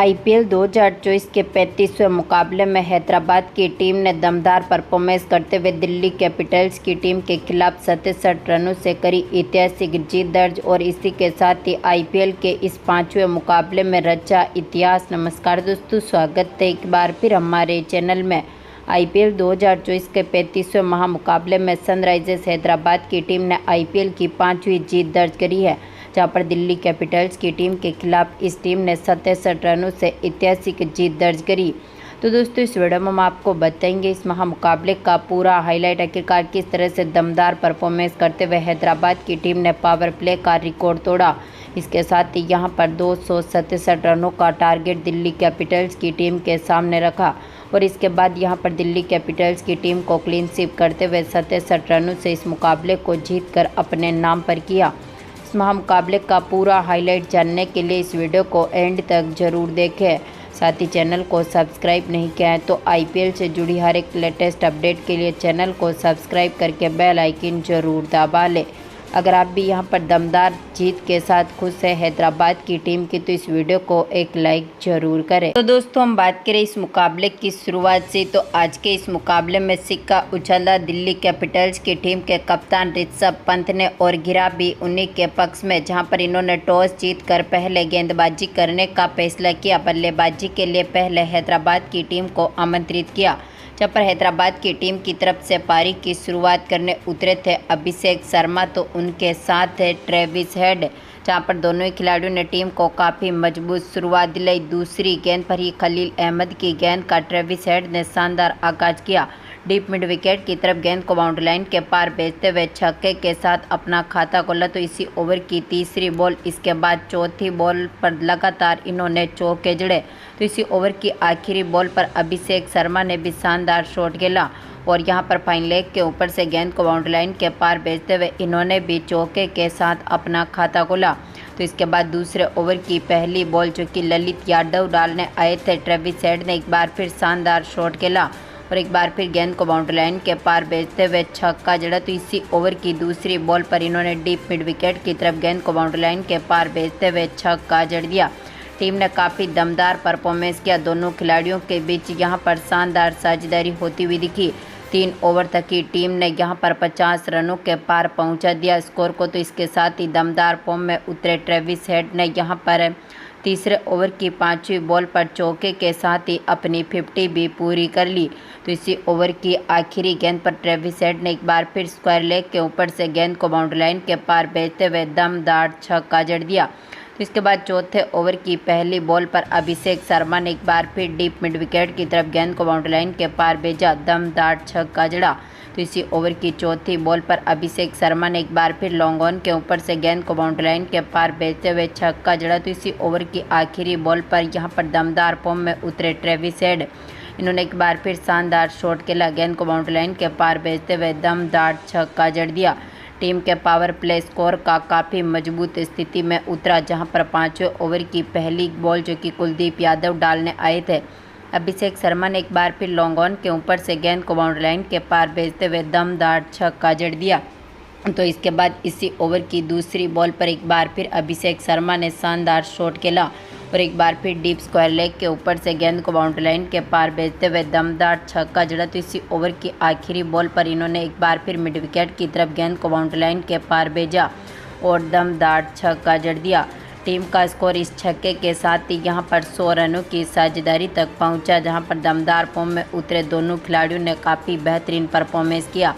IPL 2024 के 35वें मुकाबले में हैदराबाद की टीम ने दमदार परफॉर्मेंस करते हुए दिल्ली कैपिटल्स की टीम के खिलाफ 67 रनों से करी ऐतिहासिक जीत दर्ज और इसी के साथ ही आईपीएल के इस 5वें मुकाबले में रचा इतिहास। नमस्कार दोस्तों, स्वागत है एक बार फिर हमारे चैनल में। आईपीएल 2024 के 35वें महामुकाबले में सनराइजर्स हैदराबाद की टीम ने आईपीएल की 5वीं जीत दर्ज करी है, जहां पर दिल्ली कैपिटल्स की टीम के खिलाफ इस टीम ने 67 रनों से ऐतिहासिक जीत दर्ज करी। तो दोस्तों, इस वीडियो में हम आपको बताएंगे इस महामुकाबले का पूरा हाईलाइट, आखिरकार किस तरह से दमदार परफॉर्मेंस करते हुए हैदराबाद की टीम ने पावर प्ले का रिकॉर्ड तोड़ा। इसके साथ ही यहां पर 267 रनों का टारगेट दिल्ली कैपिटल्स की टीम के सामने रखा और इसके बाद यहां पर दिल्ली कैपिटल्स की टीम को क्लीन स्वीप करते हुए 67 रनों से इस मुकाबले को जीतकर अपने नाम पर किया। इस महामुकाबले का पूरा हाईलाइट जानने के लिए इस वीडियो को एंड तक जरूर देखें। साथ ही चैनल को सब्सक्राइब नहीं किया है तो आईपीएल से जुड़ी हर एक लेटेस्ट अपडेट के लिए चैनल को सब्सक्राइब करके बेल आइकन जरूर दबा लें। अगर आप भी यहां पर दमदार जीत के साथ खुश है हैदराबाद की टीम की, तो इस वीडियो को एक लाइक जरूर करें। तो दोस्तों, हम बात करें इस मुकाबले की शुरुआत से, तो आज के इस मुकाबले में सिक्का उछाला दिल्ली कैपिटल्स की टीम के कप्तान ऋषभ पंत ने और गिरा भी उन्हीं के पक्ष में, जहां पर इन्होंने टॉस जीतकर पहले गेंदबाजी करने का फैसला किया। बल्लेबाजी के लिए पहले हैदराबाद की टीम को आमंत्रित किया, जहाँ पर हैदराबाद की टीम की तरफ से पारी की शुरुआत करने उतरे थे अभिषेक शर्मा, तो उनके साथ है ट्रेविस हेड, जहाँ पर दोनों ही खिलाड़ियों ने टीम को काफ़ी मजबूत शुरुआत दिलाई। दूसरी गेंद पर ही खलील अहमद की गेंद का ट्रेविस हेड ने शानदार आगाज किया। डीप मिड विकेट की तरफ गेंद को बाउंड्री लाइन के पार भेजते हुए छक्के के साथ अपना खाता खोला। तो इसी ओवर की तीसरी बॉल, इसके बाद चौथी बॉल पर लगातार इन्होंने चौके जड़े। तो इसी ओवर की आखिरी बॉल पर अभिषेक शर्मा ने भी शानदार शॉट खेला और यहां पर फाइन लेग के ऊपर से गेंद को बाउंड्री लाइन के पार भेजते हुए इन्होंने भी चौके के साथ अपना खाता खोला। तो इसके बाद दूसरे ओवर की पहली बॉल जो कि ललित यादव डालने आए थे, ट्रेविस हेड ने एक बार फिर शानदार शॉट खेला और एक बार फिर गेंद को बाउंड्री लाइन के पार भेजते हुए छक्का जड़ा। तो इसी ओवर की दूसरी बॉल पर इन्होंने डीप मिड विकेट की तरफ गेंद को बाउंड्री लाइन के पार भेजते हुए छक्का जड़ दिया। टीम ने काफ़ी दमदार परफॉर्मेंस किया। दोनों खिलाड़ियों के बीच यहां पर शानदार साझेदारी होती हुई दिखी। 3 ओवर तक की टीम ने यहां पर 50 रनों के पार पहुंचा दिया स्कोर को। तो इसके साथ ही दमदार फॉर्म में उतरे ट्रेविस हेड ने यहां पर तीसरे ओवर की 5वीं बॉल पर चौके के साथ ही अपनी 50 भी पूरी कर ली। तो इसी ओवर की आखिरी गेंद पर ट्रेविस हेड ने एक बार फिर स्क्वायर लेग के ऊपर से गेंद को बाउंड्री लाइन के पार भेजते हुए दमदार छक्का जड़ दिया। तो इसके बाद चौथे ओवर की पहली बॉल पर अभिषेक शर्मा ने एक बार फिर डीप मिड विकेट की तरफ गेंद को बाउंड्री लाइन के पार भेजा, दमदार छक्का जड़ा। तो इसी ओवर की चौथी बॉल पर अभिषेक शर्मा ने एक बार फिर लॉन्ग ऑन के ऊपर से गेंद को बाउंड्री लाइन के पार भेजते हुए छक्का जड़ा। तो इसी ओवर की आखिरी बॉल पर यहां पर दमदार फॉर्म में उतरे ट्रेविस हेड, इन्होंने एक बार फिर शानदार शॉट खेला, गेंद को बाउंड्री लाइन के पार भेजते हुए दमदार छक्का जड़ दिया। टीम के पावर प्ले स्कोर का काफ़ी मजबूत स्थिति में उतरा, जहां पर 5वें ओवर की पहली बॉल जो कि कुलदीप यादव डालने आए थे, अभिषेक शर्मा ने एक बार फिर लॉन्ग ऑन के ऊपर से गेंद को बाउंड्री लाइन के पार भेजते हुए दमदार छक्का जड़ दिया। तो इसके बाद इसी ओवर की दूसरी बॉल पर एक बार फिर अभिषेक शर्मा ने शानदार शॉट खेला और एक बार फिर डीप स्क्वायर लेग के ऊपर से गेंद को बाउंड्री लाइन के पार भेजते हुए दमदार छक्का जड़ा। तो इसी ओवर की आखिरी बॉल पर इन्होंने एक बार फिर मिड विकेट की तरफ गेंद को बाउंड्री लाइन के पार भेजा और दमदार छक्का जड़ दिया। टीम का स्कोर इस छक्के के साथ ही यहां पर 100 रनों की साझेदारी तक पहुंचा, जहां पर दमदार फॉर्म में उतरे दोनों खिलाड़ियों ने काफ़ी बेहतरीन परफॉर्मेंस किया।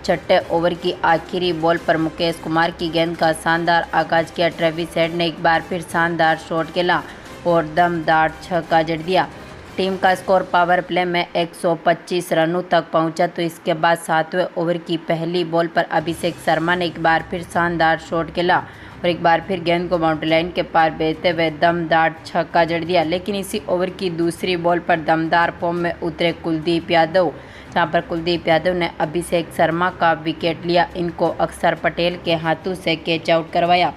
छठे ओवर की आखिरी बॉल पर मुकेश कुमार की गेंद का शानदार आगाज किया। ट्रेविस हेड ने एक बार फिर शानदार शॉट खेला और दमदार छक्का जड़ दिया। टीम का स्कोर पावर प्ले में 125 रनों तक पहुंचा। तो इसके बाद 7वें ओवर की पहली बॉल पर अभिषेक शर्मा ने एक बार फिर शानदार शॉट खेला और एक बार फिर गेंद को बाउंड्री लाइन के पार भेजते हुए दमदार छक्का जड़ दिया। लेकिन इसी ओवर की दूसरी बॉल पर दमदार फॉर्म में उतरे कुलदीप यादव, जहां पर कुलदीप यादव ने अभिषेक शर्मा का विकेट लिया, इनको अक्षर पटेल के हाथों से कैच आउट करवाया,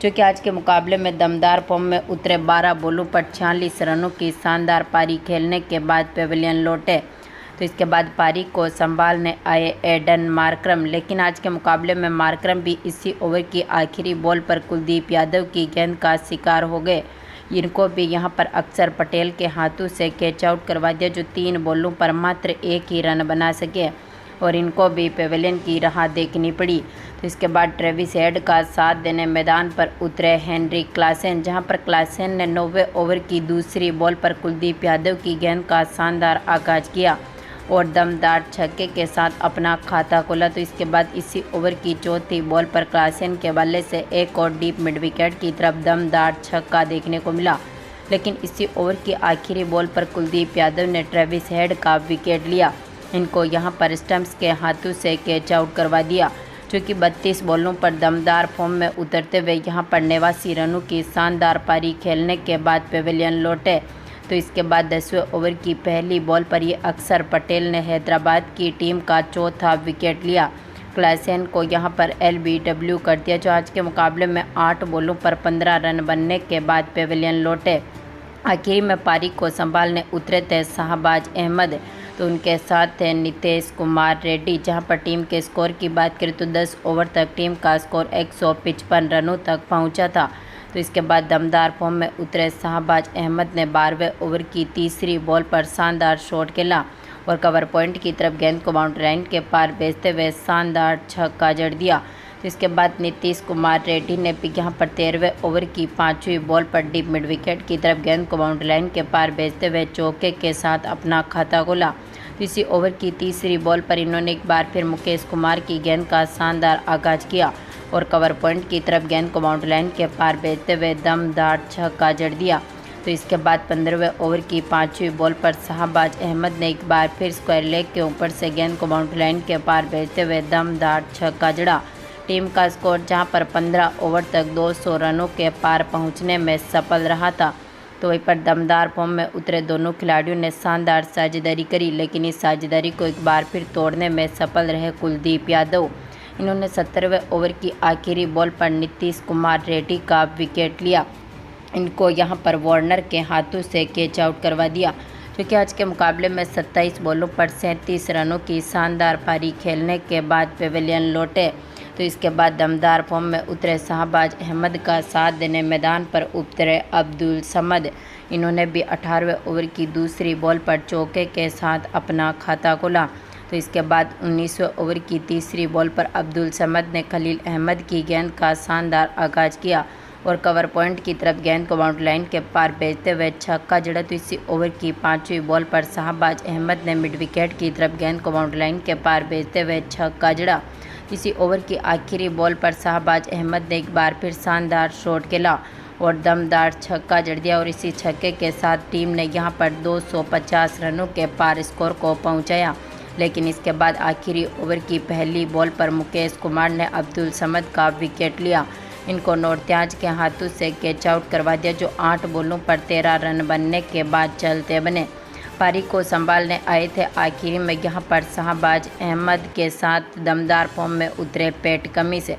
जो कि आज के मुकाबले में दमदार फॉर्म में उतरे 12 बॉलों पर 46 रनों की शानदार पारी खेलने के बाद पेविलियन लौटे। तो इसके बाद पारी को संभालने आए एडन मार्करम, लेकिन आज के मुकाबले में मार्करम भी इसी ओवर की आखिरी बॉल पर कुलदीप यादव की गेंद का शिकार हो गए। इनको भी यहां पर अक्षर पटेल के हाथों से कैच आउट करवा दिया, जो 3 बॉलों पर मात्र 1 ही रन बना सके और इनको भी पेवेलियन की राह देखनी पड़ी। तो इसके बाद ट्रेविस हेड का साथ देने मैदान पर उतरे हेनरिक क्लासेन, जहां पर क्लासेन ने 9वें ओवर की दूसरी बॉल पर कुलदीप यादव की गेंद का शानदार आगाज किया और दमदार छक्के के साथ अपना खाता खोला। तो इसके बाद इसी ओवर की चौथी बॉल पर क्लासेन के बल्ले से एक और डीप मिड विकेट की तरफ दमदार छक्का देखने को मिला, लेकिन इसी ओवर की आखिरी बॉल पर कुलदीप यादव ने ट्रेविस हेड का विकेट लिया। इनको यहां पर स्टंप्स के हाथों से कैच आउट करवा दिया, जो कि 32 बॉलों पर दमदार फॉर्म में उतरते हुए यहां पर 89 रनों की शानदार पारी खेलने के बाद पेवेलियन लौटे। तो इसके बाद 10वें ओवर की पहली बॉल पर ये अक्षर पटेल ने हैदराबाद की टीम का चौथा विकेट लिया। क्लासेन को यहां पर LBW कर दिया, जो आज के मुकाबले में 8 बॉलों पर 15 रन बनने के बाद पेवेलियन लौटे। आखिर में पारी को संभालने उतरे थे शाहबाज अहमद, तो उनके साथ थे नितेश कुमार रेड्डी। जहां पर टीम के स्कोर की बात करें तो 10 ओवर तक टीम का स्कोर 155 रनों तक पहुंचा था। तो इसके बाद दमदार फॉर्म में उतरे शाहबाज अहमद ने 12वें ओवर की तीसरी बॉल पर शानदार शॉट खेला और कवर पॉइंट की तरफ गेंद को बाउंड्री लाइन के पार भेजते हुए शानदार छक्का जड़ दिया। तो इसके बाद नीतीश कुमार रेड्डी ने भी यहाँ पर 13वें ओवर की 5वीं बॉल पर डीप मिड विकेट की तरफ गेंद को बाउंड्री लाइन के पार भेजते हुए चौके के साथ अपना खाता खोला। तो इसी ओवर की तीसरी बॉल पर इन्होंने एक बार फिर मुकेश कुमार की गेंद का शानदार आगाज किया और कवर पॉइंट की तरफ गेंद को बाउंड्री लाइन के पार भेजते हुए दमदार छक्का जड़ दिया। तो इसके बाद 15वें ओवर की 5वीं बॉल पर शाहबाज अहमद ने एक बार फिर स्क्वायर लेग के ऊपर से गेंद को बाउंड्री लाइन के पार भेजते हुए दमदार छक्का जड़ा। टीम का स्कोर जहां पर 15 ओवर तक 200 रनों के पार पहुंचने में सफल रहा था। तो वहीं पर दमदार फॉर्म में उतरे दोनों खिलाड़ियों ने शानदार साझेदारी करी, लेकिन इस साझेदारी को एक बार फिर तोड़ने में सफल रहे कुलदीप यादव। इन्होंने 17वें ओवर की आखिरी बॉल पर नीतीश कुमार रेड्डी का विकेट लिया। इनको यहां पर वार्नर के हाथों से कैच आउट करवा दिया, क्योंकि आज के मुकाबले में 27 बॉलों पर 37 रनों की शानदार पारी खेलने के बाद पेवेलियन लौटे। तो इसके बाद दमदार फॉर्म में उतरे शाहबाज अहमद का साथ देने मैदान पर उतरे अब्दुल समद। इन्होंने भी 18वें ओवर की दूसरी बॉल पर चौके के साथ अपना खाता खोला। तो इसके बाद 19वें ओवर की तीसरी बॉल पर अब्दुल समद ने खलील अहमद की गेंद का शानदार आगाज किया और कवर पॉइंट की तरफ गेंद को बाउंड्री लाइन के पार भेजते हुए छक्का जड़ा। तो इसी ओवर की 5वीं बॉल पर शाहबाज अहमद ने मिड विकेट की तरफ गेंद को बाउंड्री लाइन के पार भेजते हुए छक्का जड़ा। इसी ओवर की आखिरी बॉल पर शाहबाज अहमद ने एक बार फिर शानदार शॉट खेला और दमदार छक्का जड़ दिया और इसी छक्के के साथ टीम ने यहां पर 250 रनों के पार स्कोर को पहुंचाया। लेकिन इसके बाद आखिरी ओवर की पहली बॉल पर मुकेश कुमार ने अब्दुल समद का विकेट लिया। इनको नौरत्याज के हाथों से कैच आउट करवा दिया, जो 8 बॉलों पर 13 रन बनने के बाद चलते बने। पारी को संभालने आए थे आखिरी में यहां पर शाहबाज अहमद के साथ दमदार फॉर्म में उतरे पैट कमिंस,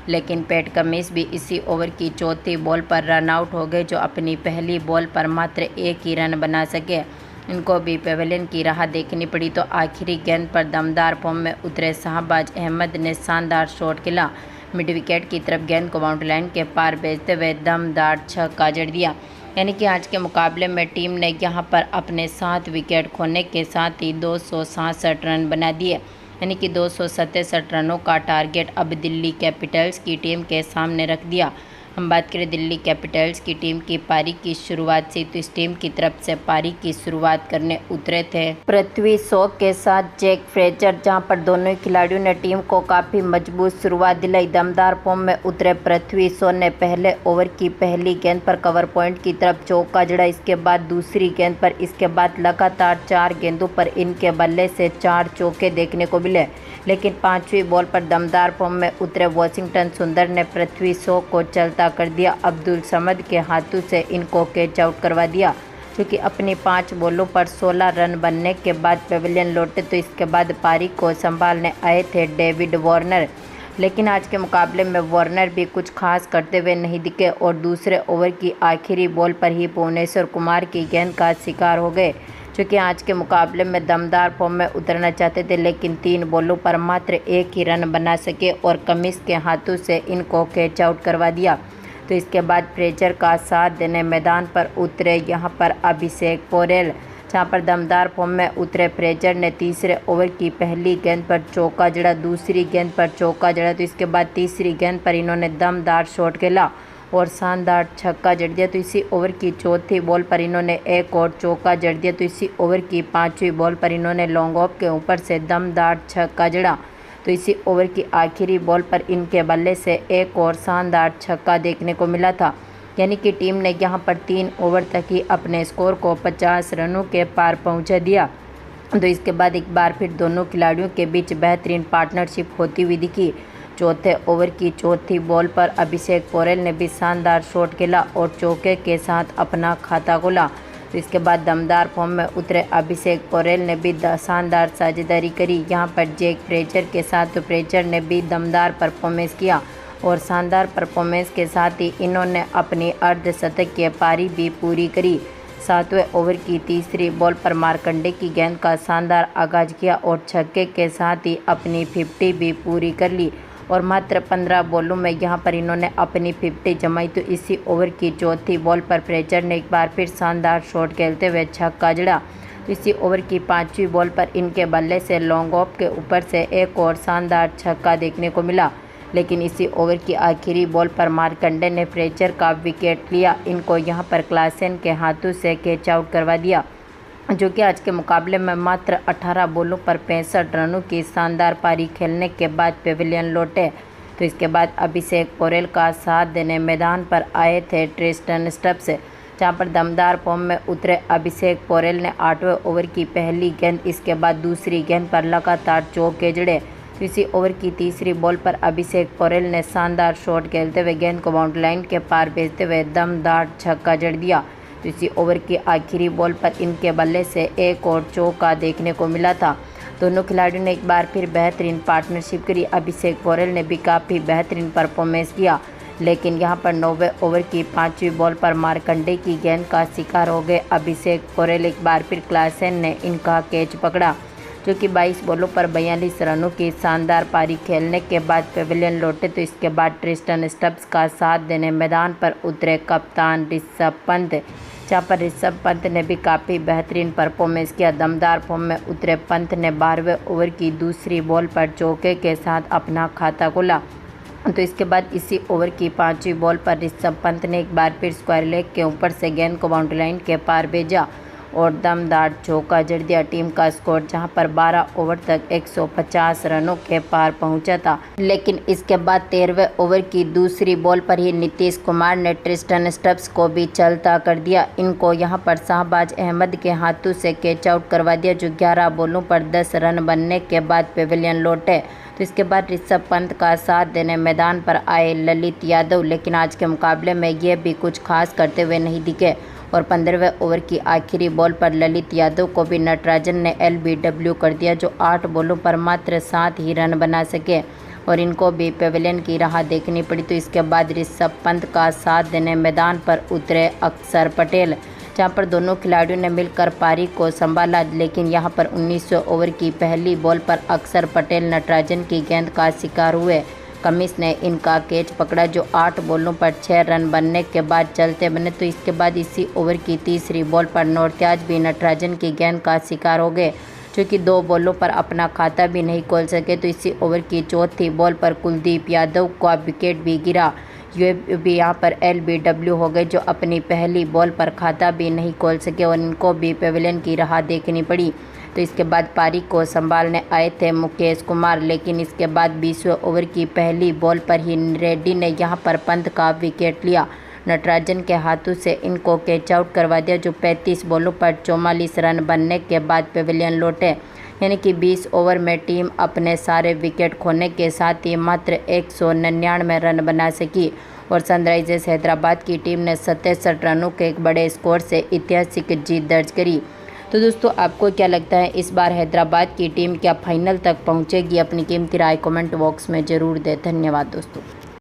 लेकिन पैट कमिंस भी इसी ओवर की चौथी बॉल पर रन आउट हो गए, जो अपनी पहली बॉल पर मात्र 1 ही रन बना सके। इनको भी पेवेलियन की राह देखनी पड़ी। तो आखिरी गेंद पर दमदार फॉर्म में उतरे शाहबाज अहमद ने शानदार शॉट खेला, मिड विकेट की तरफ गेंद को बाउंड्री लाइन के पार भेजते हुए दमदार छक्का जड़ दिया। यानी कि आज के मुकाबले में टीम ने यहां पर अपने 7 विकेट खोने के साथ ही 267 रन बना दिए। यानी कि 267 रनों का टारगेट अब दिल्ली कैपिटल्स की टीम के सामने रख दिया। हम बात करें दिल्ली कैपिटल्स की टीम की पारी की शुरुआत से, तो इस टीम की तरफ से पारी की शुरुआत करने उतरे थे पृथ्वी शॉ के साथ जैक फ्रेजर, जहां पर दोनों ही खिलाड़ियों ने टीम को काफ़ी मजबूत शुरुआत दिलाई। दमदार फॉर्म में उतरे पृथ्वी शॉ ने पहले ओवर की पहली गेंद पर कवर पॉइंट की तरफ चौका जड़ा, इसके बाद दूसरी गेंद पर, इसके बाद लगातार 4 गेंदों पर इनके बल्ले से 4 चौके देखने को मिले। लेकिन 5वीं बॉल पर दमदार फॉर्म में उतरे वॉशिंगटन सुंदर ने पृथ्वी शॉ को चलता कर दिया। अब्दुल समद के हाथों से इनको कैच आउट करवा दिया, क्योंकि अपनी 5 बॉलों पर 16 रन बनने के बाद पेवेलियन लौटे। तो इसके बाद पारी को संभालने आए थे डेविड वार्नर, लेकिन आज के मुकाबले में वार्नर भी कुछ खास करते हुए नहीं दिखे और दूसरे ओवर की आखिरी बॉल पर ही भुवनेश्वर कुमार की गेंद का शिकार हो गए, क्योंकि आज के मुकाबले में दमदार फॉर्म में उतरना चाहते थे, लेकिन 3 बॉलों पर मात्र 1 ही रन बना सके और कमिंस के हाथों से इनको कैच आउट करवा दिया। तो इसके बाद फ्रेजर का साथ देने मैदान पर उतरे यहाँ पर अभिषेक पोरेल, जहाँ पर दमदार फॉर्म में उतरे फ्रेजर ने तीसरे ओवर की पहली गेंद पर चौका जड़ा, दूसरी गेंद पर चौका जड़ा, तो इसके बाद तीसरी गेंद पर इन्होंने दमदार शॉट खेला और शानदार छक्का जड़ दिया। तो इसी ओवर की चौथी बॉल पर इन्होंने एक और चौका जड़ दिया। तो इसी ओवर की पांचवी बॉल पर इन्होंने लॉन्ग ऑफ के ऊपर से दमदार छक्का जड़ा। तो इसी ओवर की आखिरी बॉल पर इनके बल्ले से एक और शानदार छक्का देखने को मिला था, यानी कि टीम ने यहां पर 3 ओवर तक ही अपने स्कोर को 50 रनों के पार पहुंचा दिया। तो इसके बाद एक बार फिर दोनों खिलाड़ियों के बीच बेहतरीन पार्टनरशिप होती हुई दिखी। चौथे ओवर की चौथी बॉल पर अभिषेक पोरेल ने भी शानदार शॉट खेला और चौके के साथ अपना खाता खोला। तो इसके बाद दमदार फॉर्म में उतरे अभिषेक पोरेल ने भी शानदार साझेदारी करी यहाँ पर जैक फ्रेजर के साथ। तो फ्रेजर ने भी दमदार परफॉर्मेंस किया और शानदार परफॉर्मेंस के साथ ही इन्होंने अपनी अर्धशतकीय पारी भी पूरी करी। 7वें ओवर की तीसरी बॉल पर मार्कंडे की गेंद का शानदार आगाज किया और छक्के के साथ ही अपनी 50 भी पूरी कर ली और मात्र 15 बॉलों में यहां पर इन्होंने अपनी 50 जमाई। तो इसी ओवर की चौथी बॉल पर फ्रेजर ने एक बार फिर शानदार शॉट खेलते हुए छक्का जड़ा। इसी ओवर की पांचवी बॉल पर इनके बल्ले से लॉन्ग ऑफ के ऊपर से एक और शानदार छक्का देखने को मिला, लेकिन इसी ओवर की आखिरी बॉल पर मार्कंडे ने फ्रेजर का विकेट लिया। इनको यहां पर क्लासेन के हाथों से कैच आउट करवा दिया, जो कि आज के मुकाबले में मात्र 18 बॉलों पर 65 रनों की शानदार पारी खेलने के बाद पेविलियन लौटे। तो इसके बाद अभिषेक पोरेल का साथ देने मैदान पर आए थे ट्रिस्टन स्टब्स, जहां पर दमदार फॉर्म में उतरे अभिषेक पोरेल ने 8वें ओवर की पहली गेंद, इसके बाद दूसरी गेंद पर लगातार चौके जड़े। तो इसी ओवर की तीसरी बॉल पर अभिषेक पोरेल ने शानदार शॉट खेलते हुए गेंद को बाउंड्री लाइन के पार भेजते हुए दमदार छक्का जड़ दिया। तो इसी ओवर की आखिरी बॉल पर इनके बल्ले से एक और चौका देखने को मिला था। दोनों खिलाड़ियों ने एक बार फिर बेहतरीन पार्टनरशिप करी। अभिषेक पोरेल ने भी काफ़ी बेहतरीन परफॉर्मेंस किया, लेकिन यहां पर 9वें ओवर की 5वीं बॉल पर मार्कंडे की गेंद का शिकार हो गए अभिषेक पोरेल। एक बार फिर क्लासेन ने इनका कैच पकड़ा, जो कि 22 बॉलों पर 42 रनों की शानदार पारी खेलने के बाद पेविलियन लौटे। तो इसके बाद ट्रिस्टन स्टब्स का साथ देने मैदान पर उतरे कप्तान ऋषभ पंत, जहाँ पर ऋषभ पंत ने भी काफ़ी बेहतरीन परफॉर्मेंस किया। दमदार फॉर्म में उतरे पंत ने 12वें ओवर की दूसरी बॉल पर चौके के साथ अपना खाता खोला। तो इसके बाद इसी ओवर की 5वीं बॉल पर ऋषभ पंत ने एक बार फिर स्क्वायर लेग के ऊपर से गेंद को बाउंड्री लाइन के पार भेजा और दमदार चौका जड़ दिया। टीम का स्कोर जहां पर 12 ओवर तक 150 रनों के पार पहुंचा था, लेकिन इसके बाद 13वें ओवर की दूसरी बॉल पर ही नीतीश कुमार ने ट्रिस्टन स्टब्स को भी चलता कर दिया। इनको यहां पर शाहबाज अहमद के हाथों से कैच आउट करवा दिया, जो 11 बॉलों पर 10 रन बनने के बाद पेविलियन लौटे। तो इसके बाद ऋषभ पंत का साथ देने मैदान पर आए ललित यादव, लेकिन आज के मुकाबले में ये भी कुछ खास करते हुए नहीं दिखे और 15वें ओवर की आखिरी बॉल पर ललित यादव को भी नटराजन ने LBW कर दिया, जो 8 बॉलों पर मात्र 7 ही रन बना सके और इनको भी पेविलियन की राह देखनी पड़ी। तो इसके बाद ऋषभ पंत का साथ देने मैदान पर उतरे अक्षर पटेल, जहां पर दोनों खिलाड़ियों ने मिलकर पारी को संभाला, लेकिन यहां पर 19वें ओवर की पहली बॉल पर अक्षर पटेल नटराजन की गेंद का शिकार हुए। कमिंस ने इनका कैच पकड़ा, जो 8 बॉलों पर 6 रन बनने के बाद चलते बने। तो इसके बाद इसी ओवर की तीसरी बॉल पर नौरत्याज भी नटराजन की गेंद का शिकार हो गए, जो कि 2 बॉलों पर अपना खाता भी नहीं खोल सके। तो इसी ओवर की चौथी बॉल पर कुलदीप यादव का विकेट भी गिरा। ये भी यहाँ पर LBW हो गए, जो अपनी पहली बॉल पर खाता भी नहीं खोल सके और इनको भी पेविलियन की राह देखनी पड़ी। तो इसके बाद पारी को संभालने आए थे मुकेश कुमार, लेकिन इसके बाद 20वें ओवर की पहली बॉल पर ही रेड्डी ने यहां पर पंत का विकेट लिया। नटराजन के हाथों से इनको कैच आउट करवा दिया, जो 35 बॉलों पर 44 रन बनने के बाद पेविलियन लौटे। यानी कि 20 ओवर में टीम अपने सारे विकेट खोने के साथ ही मात्र 199 रन बना सकी और सनराइजर्स हैदराबाद की टीम ने 67 रनों के एक बड़े स्कोर से ऐतिहासिक जीत दर्ज करी। तो दोस्तों, आपको क्या लगता है, इस बार हैदराबाद की टीम क्या फाइनल तक पहुंचेगी? अपनी कीमती राय कमेंट बॉक्स में ज़रूर दें। धन्यवाद दोस्तों।